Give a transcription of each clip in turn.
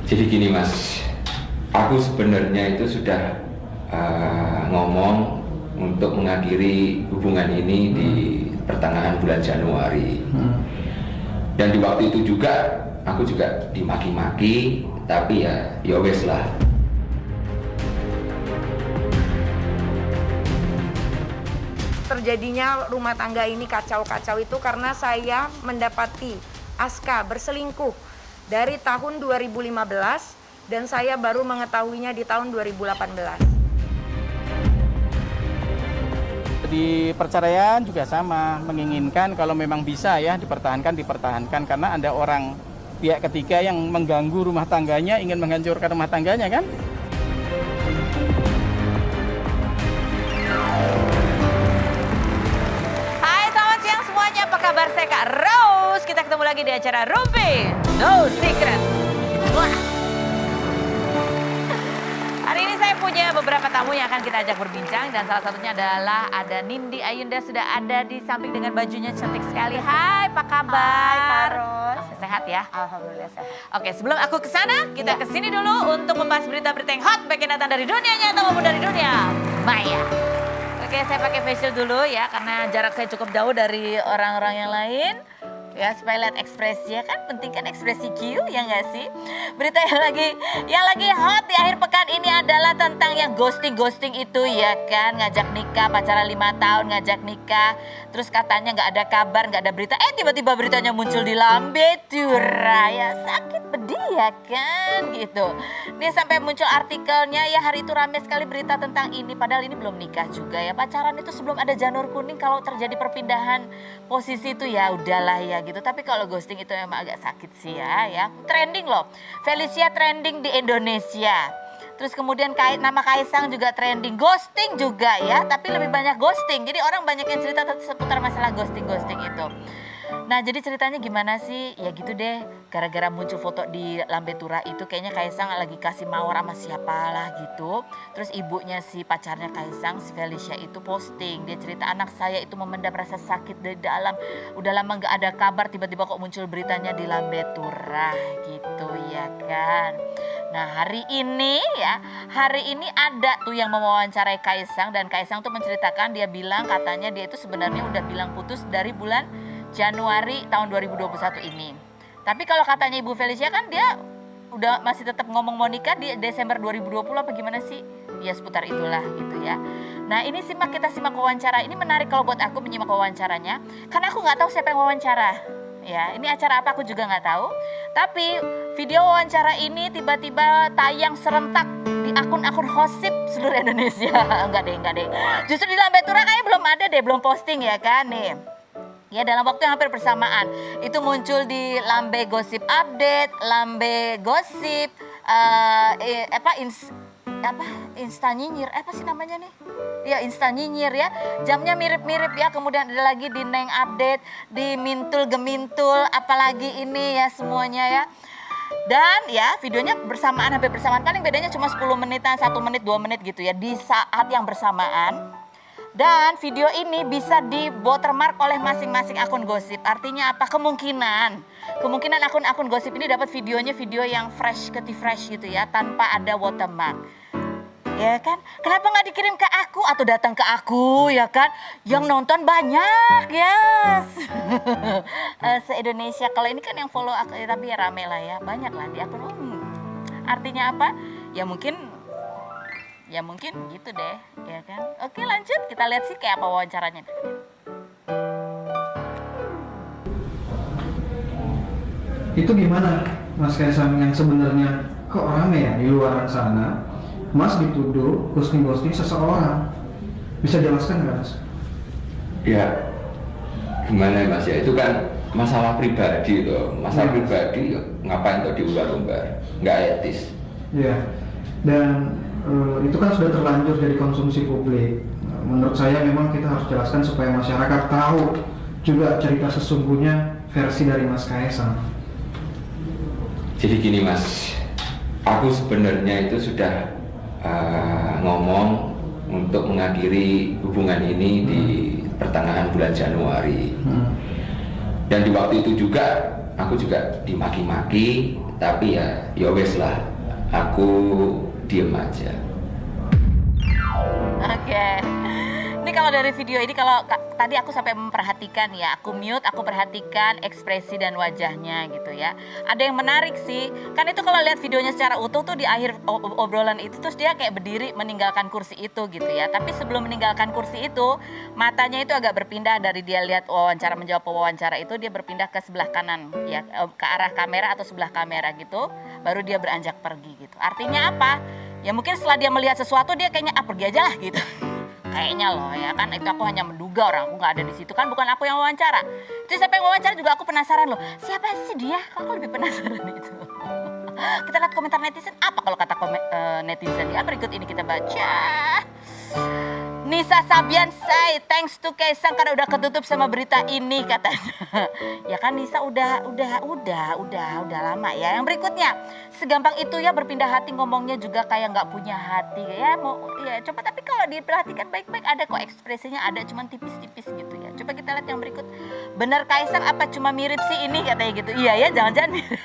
Jadi gini Mas, aku sebenarnya itu sudah ngomong untuk mengakhiri hubungan ini di pertengahan bulan Januari. Dan di waktu itu juga aku juga dimaki-maki, tapi ya wes lah. Terjadinya rumah tangga ini kacau-kacau itu karena saya mendapati Aska berselingkuh dari tahun 2015 dan saya baru mengetahuinya di tahun 2018. Di perceraian juga sama, menginginkan kalau memang bisa ya dipertahankan karena ada orang pihak ketiga yang mengganggu rumah tangganya, ingin menghancurkan rumah tangganya kan. Hai, selamat siang semuanya. Apa kabar? Saya Kak Rose. Kita ketemu lagi di acara Rumpi No Secret. Wah. Hari ini saya punya beberapa tamu yang akan kita ajak berbincang dan salah satunya adalah ada Nindi Ayunda sudah ada di samping dengan bajunya cantik sekali. Hai, apa kabar? Hai, Kak Ros. Sehat ya? Alhamdulillah sehat. Oke, sebelum aku ke sana, kita ke sini dulu untuk membahas berita-berita yang hot baik yang datang dari dunia nyata maupun dari dunia maya. Oke, saya pakai facial dulu ya karena jarak saya cukup jauh dari orang-orang yang lain. Ya, supaya lihat ekspresi ya kan, penting kan ekspresi Q, ya nggak sih? Berita yang lagi hot di akhir pekan ini adalah tentang yang ghosting itu ya kan. Ngajak nikah, pacaran 5 tahun ngajak nikah. Terus katanya nggak ada kabar, nggak ada berita. Tiba-tiba beritanya muncul di Lambe Tura. Ya sakit pedih ya kan gitu. Dia sampai muncul artikelnya ya, hari itu ramai sekali berita tentang ini. Padahal ini belum nikah juga ya. Pacaran itu sebelum ada janur kuning, kalau terjadi perpindahan posisi itu ya udahlah ya gitu. Tapi kalau ghosting itu memang agak sakit sih ya. Trending loh. Felicia trending di Indonesia. Terus kemudian nama Kaisang juga trending. Ghosting juga ya, tapi lebih banyak ghosting. Jadi orang banyak yang cerita seputar masalah ghosting itu. Nah, jadi ceritanya gimana sih? Ya gitu deh. Gara-gara muncul foto di Lambe Tura itu kayaknya Kaisang lagi kasih mawar sama siapalah gitu. Terus ibunya si pacarnya Kaisang, si Felicia itu posting. Dia cerita, anak saya itu memendam rasa sakit dari dalam. Udah lama gak ada kabar, tiba-tiba kok muncul beritanya di Lambe Tura gitu ya kan. Nah, hari ini ada tuh yang mewawancarai Kaisang. Dan Kaisang tuh menceritakan, dia bilang katanya dia itu sebenarnya udah bilang putus dari bulan Januari tahun 2021 ini. Tapi kalau katanya Ibu Felicia kan dia udah masih tetap ngomong mau nikah di Desember 2020 apa gimana sih? Ya seputar itulah gitu ya. Nah ini kita simak wawancara. Ini menarik kalau buat aku menyimak wawancaranya. Karena aku gak tahu siapa yang wawancara. Ya ini acara apa aku juga gak tahu. Tapi video wawancara ini tiba-tiba tayang serentak di akun-akun gosip seluruh Indonesia. Enggak deh. Justru di Lambe Tura kayaknya belum ada deh, belum posting ya kan nih. Ya dalam waktu yang hampir bersamaan itu muncul di Lambe Gosip Update, Lambe Gosip, Insta Nyinyir, apa sih namanya nih? Ya Insta Nyinyir ya, jamnya mirip-mirip ya. Kemudian ada lagi di Neng Update, di Mintul Gemintul, apalagi ini ya semuanya ya. Dan ya videonya hampir bersamaan, paling bedanya cuma 10 menitan, 1 menit, 2 menit gitu ya di saat yang bersamaan. Dan video ini bisa di watermark oleh masing-masing akun gosip. Artinya apa? Kemungkinan akun-akun gosip ini dapat video yang fresh gitu ya, tanpa ada watermark. Ya kan? Kenapa nggak dikirim ke aku atau datang ke aku ya kan? Yang nonton banyak, yes. Se-Indonesia. Kalau ini kan yang follow aku, tapi ya rame lah ya, banyak lah di akun. Artinya apa? Ya mungkin gitu deh, ya kan. Oke lanjut, kita lihat sih kayak apa wawancaranya. Itu gimana Mas Kaisang yang sebenarnya kok rame ya di luar sana, Mas dituduh ghosting seseorang. Bisa jelaskan nggak Mas? Ya gimana Mas ya, itu kan masalah pribadi loh. Masalah pribadi ngapain tuh diumbar-umbar, nggak etis. Ya, dan itu kan sudah terlanjur jadi konsumsi publik. Menurut saya memang kita harus jelaskan supaya masyarakat tahu juga cerita sesungguhnya versi dari Mas Kaisang. Jadi gini Mas, aku sebenarnya itu sudah ngomong untuk mengakhiri hubungan ini di pertengahan bulan Januari. Dan di waktu itu juga aku juga dimaki-maki, tapi ya wes lah, aku diem aja. Oke. Ini kalau dari video ini, kalau tadi aku sampai memperhatikan ya, aku mute, aku perhatikan ekspresi dan wajahnya gitu ya. Ada yang menarik sih, kan itu kalau lihat videonya secara utuh tuh di akhir obrolan itu terus dia kayak berdiri meninggalkan kursi itu gitu ya. Tapi sebelum meninggalkan kursi itu, matanya itu agak berpindah dari dia lihat wawancara, menjawab wawancara itu, dia berpindah ke sebelah kanan ya, ke arah kamera atau sebelah kamera gitu, baru dia beranjak pergi gitu. Artinya apa? Ya mungkin setelah dia melihat sesuatu dia kayaknya pergi aja lah gitu. Kayaknya loh ya kan, itu aku hanya menduga, orang aku nggak ada di situ kan, bukan aku yang wawancara. Itu siapa yang wawancara juga aku penasaran loh. Siapa sih dia? Kok aku lebih penasaran itu. Kita lihat komentar netizen, apa kalau kata netizen ya, berikut ini kita baca. Nisa Sabian say, thanks to Kaisang karena udah ketutup sama berita ini katanya. Ya kan Nisa udah lama ya. Yang berikutnya, segampang itu ya berpindah hati, ngomongnya juga kayak nggak punya hati ya. Coba tapi kalau diperhatikan baik-baik ada kok ekspresinya, ada cuman tipis-tipis gitu ya. Coba kita lihat yang berikut. Bener Kaisang apa cuma mirip sih ini katanya gitu. Iya ya, jangan-jangan mirip.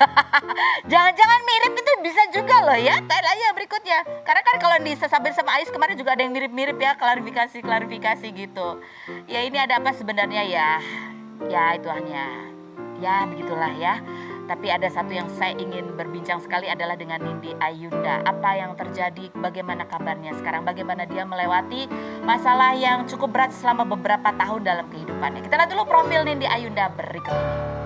Jangan-jangan mirip itu bisa juga loh ya. Tanya aja berikutnya. Karena kan kalau Nisa Sabian sama Ais kemarin juga ada yang mirip-mirip ya, klarifikasi gitu. Ya ini ada apa sebenarnya ya? Ya itu hanya ya begitulah ya. Tapi ada satu yang saya ingin berbincang sekali adalah dengan Nindi Ayunda. Apa yang terjadi, bagaimana kabarnya sekarang, bagaimana dia melewati masalah yang cukup berat selama beberapa tahun dalam kehidupannya. Kita lihat dulu profil Nindi Ayunda berikut ini.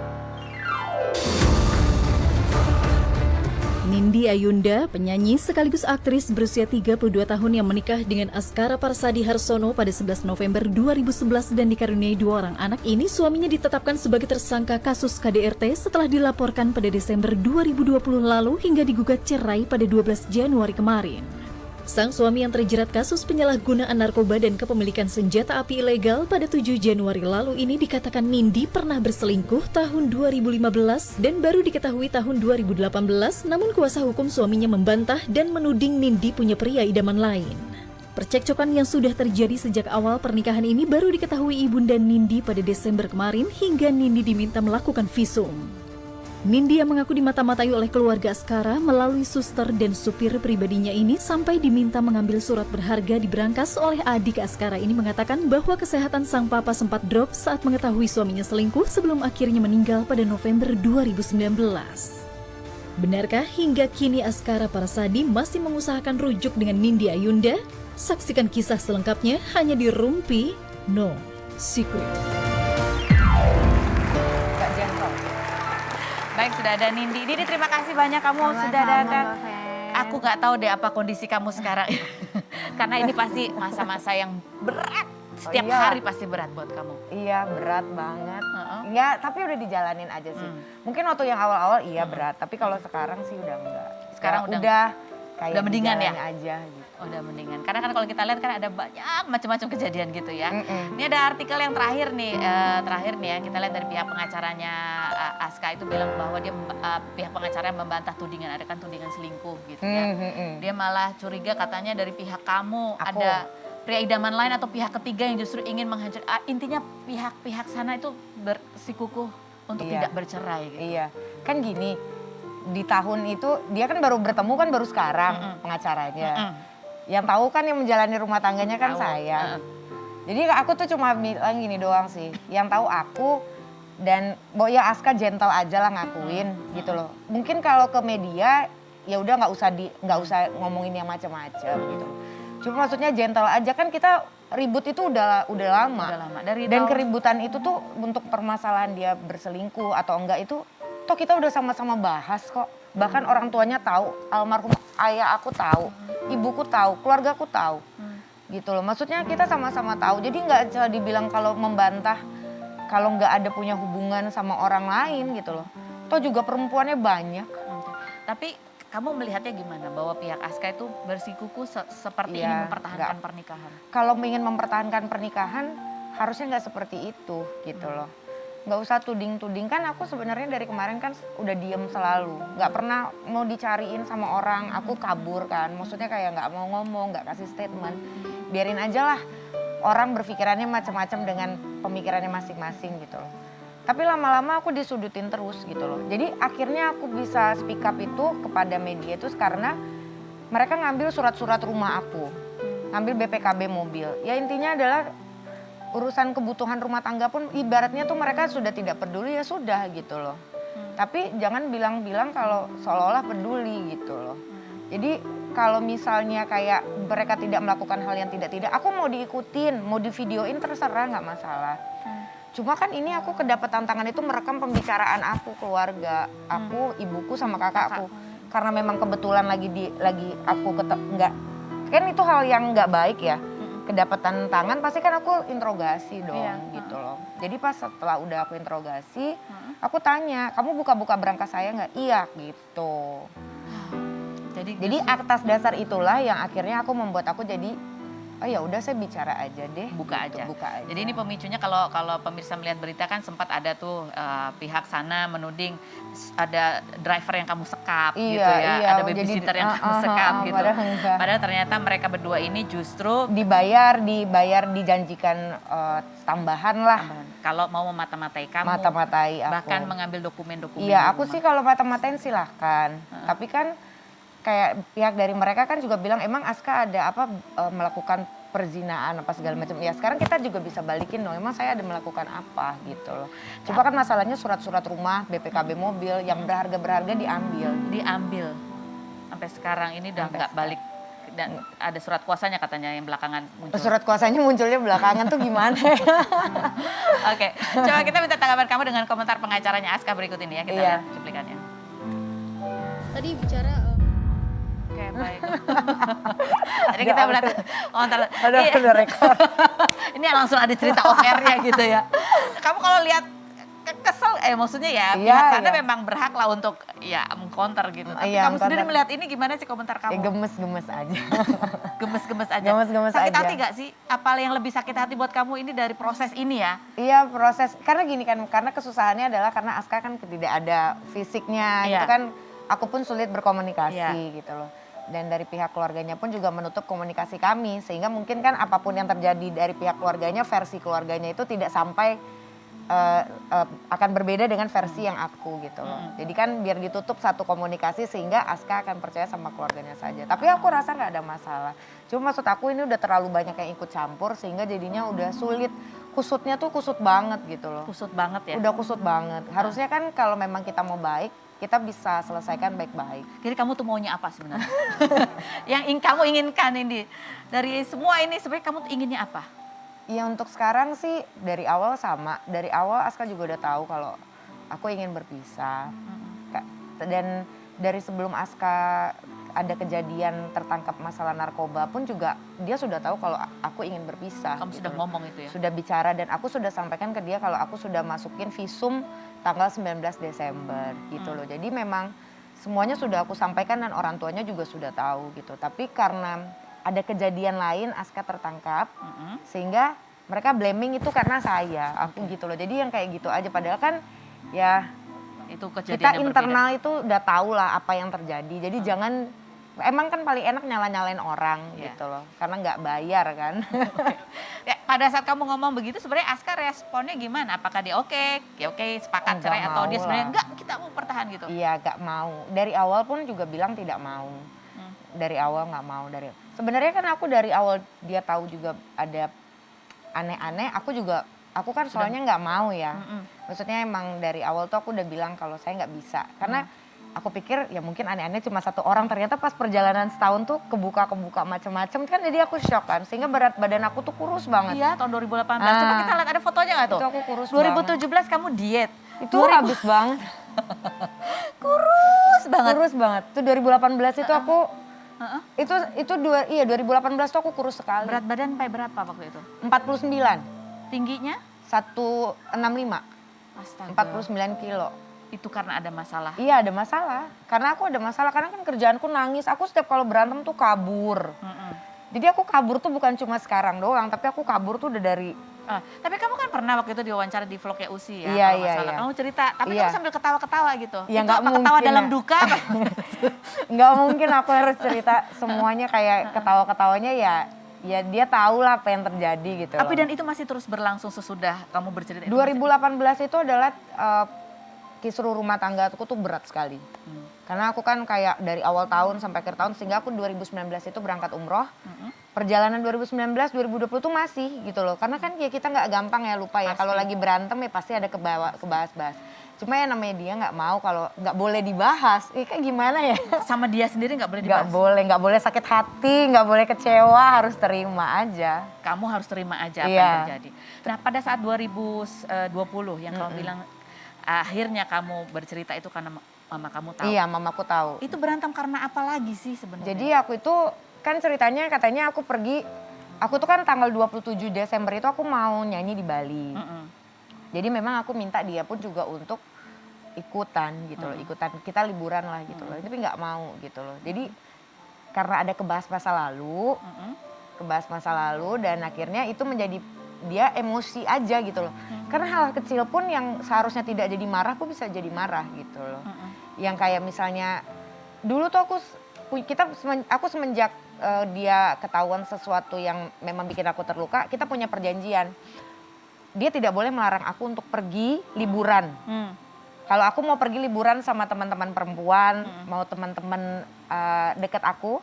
Nindi Ayunda, penyanyi sekaligus aktris berusia 32 tahun yang menikah dengan Askara Parsadi Harsono pada 11 November 2011 dan dikaruniai 2 orang anak ini, suaminya ditetapkan sebagai tersangka kasus KDRT setelah dilaporkan pada Desember 2020 lalu hingga digugat cerai pada 12 Januari kemarin. Sang suami yang terjerat kasus penyalahgunaan narkoba dan kepemilikan senjata api ilegal pada 7 Januari lalu ini dikatakan Nindi pernah berselingkuh tahun 2015 dan baru diketahui tahun 2018, namun kuasa hukum suaminya membantah dan menuding Nindi punya pria idaman lain. Percekcokan yang sudah terjadi sejak awal pernikahan ini baru diketahui ibunda Nindi pada Desember kemarin hingga Nindi diminta melakukan visum. Nindi yang mengaku dimata-matai oleh keluarga Askara melalui suster dan supir pribadinya ini sampai diminta mengambil surat berharga di berangkas oleh adik Askara ini mengatakan bahwa kesehatan sang papa sempat drop saat mengetahui suaminya selingkuh sebelum akhirnya meninggal pada November 2019. Benarkah hingga kini Askara Parsadi masih mengusahakan rujuk dengan Nindi Ayunda? Saksikan kisah selengkapnya hanya di Rumpi No Secret. Baik, sudah ada Nindi. Nindi terima kasih banyak kamu sudah datang. Aku nggak tahu deh apa kondisi kamu sekarang. Karena ini pasti masa-masa yang berat. Setiap hari pasti berat buat kamu. Iya, berat banget. Ya, tapi udah dijalanin aja sih. Mungkin waktu yang awal-awal iya berat, tapi kalau sekarang sih udah enggak. Sekarang udah kayak udah mendingan ya? aja gitu. Udah mendingan. Karena kan kalau kita lihat kan ada banyak macam-macam kejadian gitu ya. Ini ada artikel yang terakhir nih ya. Kita lihat dari pihak pengacaranya Aska itu bilang bahwa dia pihak pengacara membantah tudingan, ada kan tudingan selingkuh gitu ya. Dia malah curiga katanya dari pihak kamu ada pria idaman lain atau pihak ketiga yang justru ingin menghancurkan. Intinya pihak sana itu bersikukuh untuk tidak bercerai gitu. Iya. Kan gini, di tahun itu dia kan baru bertemu kan baru sekarang pengacaranya. Yang tahu kan yang menjalani rumah tangganya kan saya. Jadi aku tuh cuma bilang gini doang sih. Yang tahu aku dan ya Aska gentle aja lah ngakuin gitu loh. Mungkin kalau ke media ya udah nggak usah ngomongin yang macam-macam gitu. Cuma maksudnya gentle aja, kan kita ribut itu udah lama. Dan keributan itu tuh untuk permasalahan dia berselingkuh atau enggak itu toh kita udah sama-sama bahas kok. Bahkan orang tuanya tahu, almarhum ayah aku tahu, ibuku tahu, keluargaku tahu. Gitu loh. Maksudnya kita sama-sama tahu. Jadi nggak dibilang kalau membantah kalau nggak ada punya hubungan sama orang lain gitu loh. Toh juga perempuannya banyak. Tapi kamu melihatnya gimana bahwa pihak Aska itu bersikukuh seperti ini mempertahankan pernikahan? Kalau ingin mempertahankan pernikahan harusnya nggak seperti itu gitu loh. Nggak usah tuding-tuding, kan aku sebenarnya dari kemarin kan udah diem selalu. Nggak pernah mau dicariin sama orang, aku kabur kan. Maksudnya kayak nggak mau ngomong, nggak kasih statement. Biarin aja lah orang berpikirannya macam-macam dengan pemikirannya masing-masing gitu loh. Tapi lama-lama aku disudutin terus gitu loh. Jadi akhirnya aku bisa speak up itu kepada media itu karena mereka ngambil surat-surat rumah aku. Ngambil BPKB mobil. Ya intinya adalah urusan kebutuhan rumah tangga pun ibaratnya tuh mereka sudah tidak peduli, ya sudah gitu loh. Tapi jangan bilang-bilang kalau seolah-olah peduli gitu loh. Jadi kalau misalnya kayak mereka tidak melakukan hal yang tidak, aku mau diikutin, mau divideoin terserah, nggak masalah. Cuma kan ini aku kedapat tantangan itu merekam pembicaraan aku, keluarga, aku, ibuku sama kakakku. Karena memang kebetulan lagi aku nggak, kan itu hal yang nggak baik ya. Kedapatan tangan pasti kan aku interogasi dong gitu loh. Jadi pas setelah udah aku interogasi, aku tanya, kamu buka-buka berangkas saya nggak? Iya gitu. Jadi atas dasar itulah yang akhirnya aku membuat aku jadi, oh ya udah saya bicara aja deh. Buka gitu, aja. Buka aja. Jadi ini pemicunya kalau pemirsa melihat berita kan sempat ada tuh pihak sana menuding ada driver yang kamu sekap gitu ya, ada babysitter yang kamu sekap gitu. Padahal ternyata mereka berdua ini justru dibayar dijanjikan tambahan lah. Kalau mau memata-matai kamu, mata-matai aku. Bahkan mengambil dokumen-dokumen. Iya, aku sih kalau mata-matain silahkan. Tapi kan kayak pihak dari mereka kan juga bilang emang Aska ada apa melakukan perzinaan apa segala macam. Ya sekarang kita juga bisa balikin dong, emang saya ada melakukan apa gitu loh. Coba kan masalahnya surat-surat rumah, BPKB mobil yang berharga diambil. Sampai sekarang ini udah nggak balik. Dan ada surat kuasanya katanya yang belakangan muncul. Surat kuasanya munculnya belakangan tuh gimana ya? Oke, coba kita minta tanggapan kamu dengan komentar pengacaranya Aska berikut ini ya, kita lihat cuplikannya. Tadi bicara Oke, baik. Jadi kita melihat komentar. Udah rekor. Ini langsung ada cerita off air-nya gitu ya. Kamu kalau lihat kesel, maksudnya ya pihak sana memang berhak lah untuk ya mengcounter gitu. Tapi kamu sendiri melihat ini gimana sih komentar kamu? Gemes-gemes aja. Gemes-gemes aja. Gemes-gemes sakit aja. hati gak sih? Apa yang lebih sakit hati buat kamu ini dari proses ini ya? Iya proses, karena gini kan, karena kesusahannya adalah karena Aska kan tidak ada fisiknya, itu kan aku pun sulit berkomunikasi gitu loh. Dan dari pihak keluarganya pun juga menutup komunikasi kami, sehingga mungkin kan apapun yang terjadi dari pihak keluarganya, versi keluarganya itu tidak sampai akan berbeda dengan versi yang aku gitu loh. Jadi kan biar ditutup satu komunikasi sehingga Aska akan percaya sama keluarganya saja. Tapi aku rasa nggak ada masalah. Cuma maksud aku ini udah terlalu banyak yang ikut campur sehingga jadinya udah sulit. Kusutnya tuh kusut banget gitu loh. Kusut banget ya? Udah kusut banget. Harusnya kan kalau memang kita mau baik, kita bisa selesaikan baik-baik. Jadi kamu tuh maunya apa sebenarnya? Yang kamu inginkan ini dari semua ini sebenarnya kamu tuh inginnya apa? Ya untuk sekarang sih dari awal sama. Dari awal Aska juga udah tahu kalau aku ingin berpisah. Dan dari sebelum Aska ada kejadian tertangkap masalah narkoba pun juga dia sudah tahu kalau aku ingin berpisah. Kamu gitu. sudah ngomong itu ya? Sudah bicara dan aku sudah sampaikan ke dia kalau aku sudah masukin visum tanggal 19 Desember gitu loh. Jadi memang semuanya sudah aku sampaikan dan orang tuanya juga sudah tahu gitu. Tapi karena ada kejadian lain Aska tertangkap sehingga mereka blaming itu karena saya, aku gitu loh. Jadi yang kayak gitu aja padahal kan ya itu kejadian kita yang internal berbeda. itu udah tahu lah apa yang terjadi. Jadi jangan, emang kan paling enak nyala-nyalain orang gitu loh. Karena nggak bayar kan. Ya, pada saat kamu ngomong begitu sebenarnya Aska responnya gimana? Apakah dia oke, sepakat Nggak cerai atau dia mau sebenarnya lah. enggak kita mau bertahan gitu? Iya nggak mau. Dari awal pun juga bilang tidak mau. Dari awal nggak mau. Sebenarnya kan aku dari awal dia tahu juga ada aneh-aneh. Aku kan soalnya nggak mau ya. Maksudnya emang dari awal tuh aku udah bilang kalau saya nggak bisa. Karena aku pikir ya mungkin aneh-aneh cuma satu orang. Ternyata pas perjalanan setahun tuh kebuka macam-macam kan. Jadi aku shock kan. Sehingga berat badan aku tuh kurus banget. Iya tahun 2018. Coba kita lihat ada fotonya nggak tuh? Itu aku kurus 2017 kamu diet. Itu habis banget. Kurus banget. Itu 2018 itu aku itu 2018 tuh aku kurus sekali. Berat badan sampai berapa waktu itu? 49. Tingginya? 165. Astaga. 49 kilo. Itu karena ada masalah. Iya ada masalah. Karena aku ada masalah karena kan kerjaanku nangis. Aku setiap kalau berantem tuh kabur. Jadi aku kabur tuh bukan cuma sekarang doang, tapi aku kabur tuh udah dari. Tapi kamu kan pernah waktu itu diwawancara di vlognya Usi ya, Iya, kalau nggak salah. iya. Kamu cerita, tapi kamu sambil ketawa-ketawa gitu. Ya, itu nggak apa ketawa mungkin, dalam ya. duka? Apa? Nggak mungkin aku harus cerita semuanya kayak ketawa-ketawanya ya ya dia tahu lah apa yang terjadi gitu Tapi loh. dan itu masih terus berlangsung sesudah kamu bercerita? 2018 itu adalah kisruh rumah tangga aku tuh berat sekali. Karena aku kan kayak dari awal tahun sampai akhir tahun, sehingga aku 2019 itu berangkat umroh. Perjalanan 2019, 2020 tuh masih gitu loh. Karena kan ya kita nggak gampang ya lupa ya. Kalau lagi berantem ya pasti ada kebahas-bahas. Cuma ya namanya dia nggak mau kalau nggak boleh dibahas. Kayak gimana ya? Sama dia sendiri nggak boleh dibahas? Nggak boleh sakit hati, nggak boleh kecewa, harus terima aja. Kamu harus terima aja apa Iya. yang terjadi. Nah pada saat 2020 yang kamu bilang akhirnya kamu bercerita itu karena mama kamu tahu. Iya, mamaku tahu. Itu berantem karena apa lagi sih sebenarnya? Jadi aku itu kan ceritanya katanya aku tuh kan tanggal 27 Desember itu aku mau nyanyi di Bali. Jadi memang aku minta dia pun juga untuk ikutan gitu loh, ikutan kita liburan lah gitu loh. Tapi nggak mau gitu loh. Jadi karena ada kebahas masa lalu dan akhirnya itu menjadi dia emosi aja gitu loh. Karena hal kecil pun yang seharusnya tidak jadi marah pun bisa jadi marah gitu loh. Yang kayak misalnya dulu tuh aku semenjak dia ketahuan sesuatu yang memang bikin aku terluka, kita punya perjanjian. Dia tidak boleh melarang aku untuk pergi liburan. Kalau aku mau pergi liburan sama teman-teman perempuan, mau teman-teman dekat aku,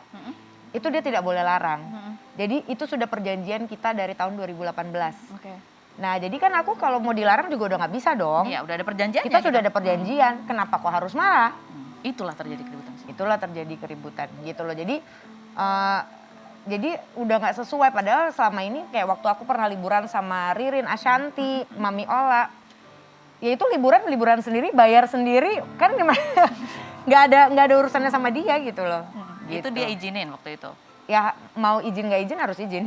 itu dia tidak boleh larang. Jadi itu sudah perjanjian kita dari tahun 2018. Oke. Nah jadi kan aku kalau mau dilarang juga udah nggak bisa dong. Iya udah ada perjanjiannya. Kita sudah gitu. ada perjanjian, kenapa kok harus marah? Itulah terjadi keributan. Itulah terjadi keributan gitu loh. Jadi udah nggak sesuai, padahal selama ini kayak waktu aku pernah liburan sama Ririn, Ashanti, Mami Ola, ya itu liburan sendiri, bayar sendiri, kan gimana? nggak ada urusannya sama dia gitu loh. Itu Gitu. dia izinin waktu itu. Ya mau izin nggak izin harus izin.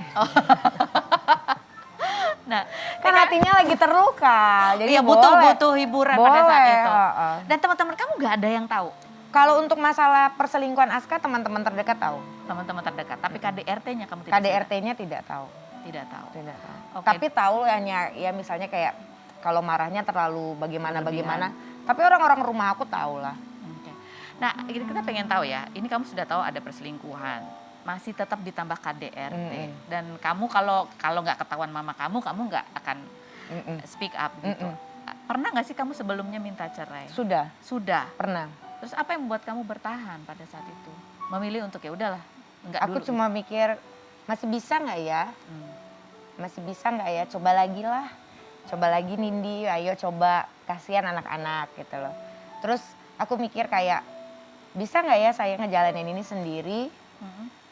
Nah, Kan hatinya lagi terluka, jadi iya boleh. butuh hiburan pada saat Boleh, itu. heeh. Dan teman-teman kamu nggak ada yang tahu, Kalau untuk masalah perselingkuhan Aska, teman-teman terdekat tahu. teman-teman terdekat. Tapi KDRT-nya kamu tidak KDRT-nya tidak tahu. tidak tahu. Tidak tahu. Oke. Tapi tahu hanya ya misalnya kayak kalau marahnya terlalu bagaimana. Tapi orang-orang rumah aku tahu lah. Oke. Nah, kita pengen tahu ya. Ini kamu sudah tahu ada perselingkuhan, masih tetap ditambah KDRT. Dan kamu kalau nggak ketahuan mama kamu nggak akan speak up gitu. Pernah nggak sih kamu sebelumnya minta cerai? Sudah Sudah. pernah. Terus apa yang membuat kamu bertahan pada saat itu? Memilih untuk ya udahlah, enggak Aku dulu. cuma mikir masih bisa nggak ya? Masih bisa nggak ya? Coba lagi lah. Coba lagi Nindi, ayo coba, kasihan anak-anak gitu loh. Terus aku mikir kayak bisa nggak ya saya ngejalanin ini sendiri?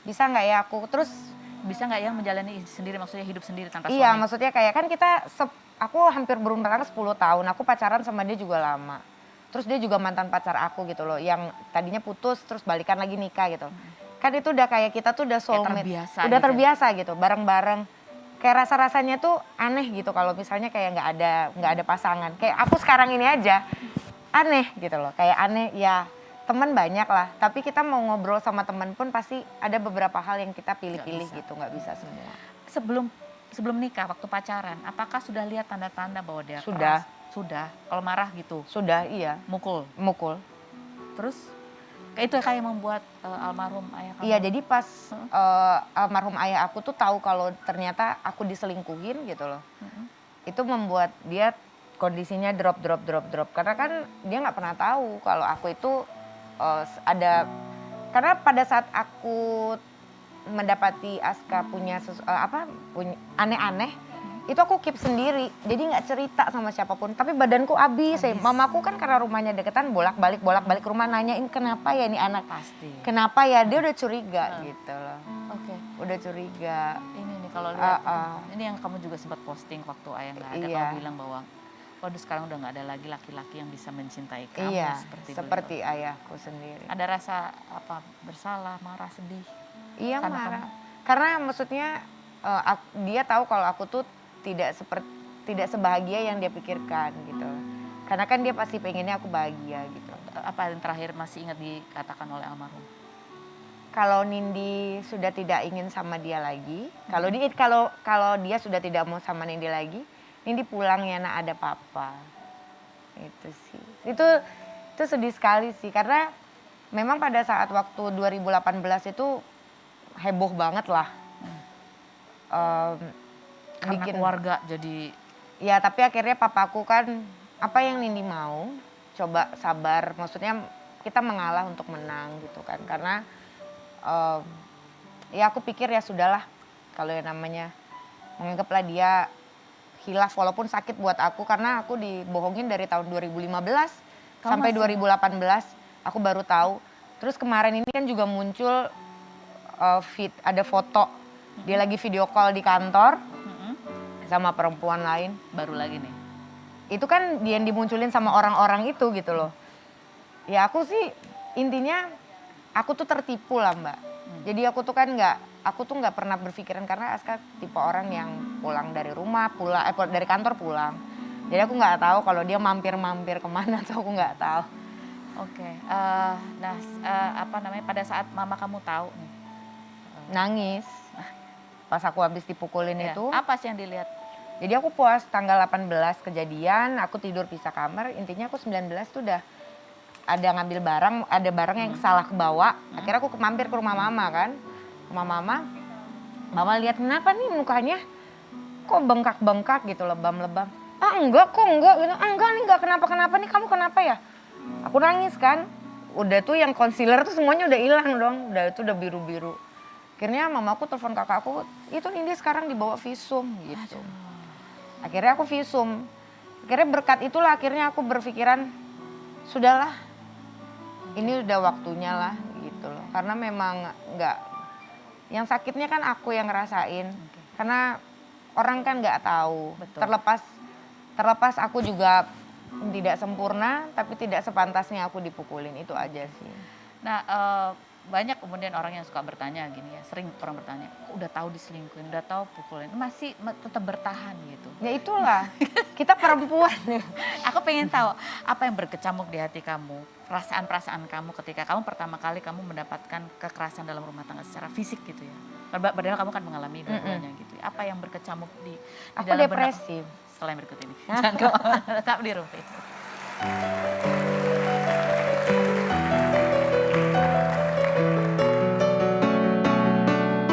Bisa nggak ya aku terus Bisa nggak ya menjalani sendiri, maksudnya hidup sendiri tanpa suami? iya, maksudnya kayak kan aku hampir berumah tangga 10 tahun. Aku pacaran sama dia juga lama. Terus dia juga mantan pacar aku gitu loh. Yang tadinya putus terus balikan lagi nikah gitu. Kan itu udah kayak kita tuh udah soulmate. terbiasa Udah gitu ya? terbiasa gitu, bareng-bareng. Kayak rasa-rasanya tuh aneh gitu kalau misalnya kayak nggak ada pasangan. Kayak aku sekarang ini aja aneh gitu loh. Kayak aneh ya, teman banyak lah. Tapi kita mau ngobrol sama teman pun pasti ada beberapa hal yang kita pilih-pilih gitu, nggak bisa semua. Sebelum nikah, waktu pacaran, apakah sudah lihat tanda-tanda bahwa dia Sudah. keras? Sudah. Kalau marah gitu, Sudah, iya, mukul. Terus itu kayak membuat almarhum ayah kamu. Iya, jadi pas almarhum ayah aku tuh tahu kalau ternyata aku diselingkuhin gitu loh. Itu membuat dia kondisinya drop. Karena kan dia nggak pernah tahu kalau aku itu ada. Karena pada saat aku mendapati Aska punya aneh-aneh, itu aku keep sendiri. Jadi nggak cerita sama siapapun. Tapi badanku habis. Mamaku kan karena rumahnya deketan bolak-balik ke rumah nanyain kenapa ya ini anak. Pasti. Kenapa ya, dia udah curiga gitu loh. Oke. Udah curiga. Ini nih kalau lihat, ini yang kamu juga sempat posting waktu ayah nggak ada, Iya. kamu bilang bahwa waduh sekarang udah nggak ada lagi laki-laki yang bisa mencintai kamu Iya, seperti beliau. ayahku sendiri. Ada rasa apa, bersalah, marah, sedih? Iya, Karena marah. Karena maksudnya dia tahu kalau aku tuh tidak sebahagia yang dia pikirkan gitu. Karena kan dia pasti pengennya aku bahagia gitu. Apa yang terakhir masih ingat dikatakan oleh almarhum? Kalau Nindi sudah tidak ingin sama dia lagi, kalau dia sudah tidak mau sama Nindi lagi, Nindi pulang ya nak, ada papa. Itu sih. Itu sedih sekali sih karena memang pada saat waktu 2018 itu heboh banget lah. Karena bikin keluarga jadi ya, tapi akhirnya papaku kan apa yang Nindi mau, coba sabar, maksudnya kita mengalah untuk menang gitu kan, karena ya aku pikir ya sudahlah, kalau yang namanya menganggaplah dia hilaf walaupun sakit buat aku, karena aku dibohongin dari tahun 2015 sampai 2018 aku baru tahu. Terus kemarin ini kan juga muncul ada foto dia lagi video call di kantor sama perempuan lain. baru lagi nih. Itu kan dia yang dimunculin sama orang-orang itu gitu loh. Ya aku sih intinya aku tuh tertipu lah Mbak. Jadi aku tuh nggak pernah berpikiran, karena Aska tipe orang yang pulang dari rumah dari kantor pulang. Jadi aku nggak tahu kalau dia mampir-mampir kemana tuh aku nggak tahu. Oke. Nah, apa namanya, pada saat mama kamu tahu nih, Nangis pas aku habis dipukulin ya, itu. apa sih yang dilihat? Jadi aku puas tanggal 18 kejadian, aku tidur pisah kamar, intinya aku 19 tuh udah ada ngambil barang, ada barang yang salah kebawa. Akhirnya aku mampir ke rumah mama kan. Rumah mama lihat kenapa nih mukanya kok bengkak-bengkak gitu, lebam-lebam. Ah enggak kok enggak gitu, enggak nih enggak kenapa-kenapa nih, kamu kenapa ya? Aku nangis kan, udah tuh yang concealer tuh semuanya udah hilang dong, udah biru-biru. Akhirnya mamaku telepon kakakku, itu Nindi sekarang dibawa visum gitu. Akhirnya aku visum. Akhirnya berkat itulah akhirnya aku berpikiran, sudahlah, ini udah waktunya lah gitu loh. Karena memang nggak, yang sakitnya kan aku yang ngerasain. Karena orang kan nggak tahu. Betul. Terlepas aku juga tidak sempurna, tapi tidak sepantasnya aku dipukulin, itu aja sih. Nah, banyak kemudian orang yang suka bertanya gini ya, sering orang bertanya, udah tahu diselingkuhin, udah tahu pukulin, masih tetap bertahan gitu. Ya itulah, kita perempuan. Aku pengen tahu apa yang berkecamuk di hati kamu, perasaan-perasaan kamu ketika kamu pertama kali kamu mendapatkan kekerasan dalam rumah tangga secara fisik gitu ya. Padahal kamu kan mengalami dua-duanya gitu. Apa yang berkecamuk di Aku dalam depresi. Setelah yang berikut ini. Jangan kemana-mana, tetap di Rumpis.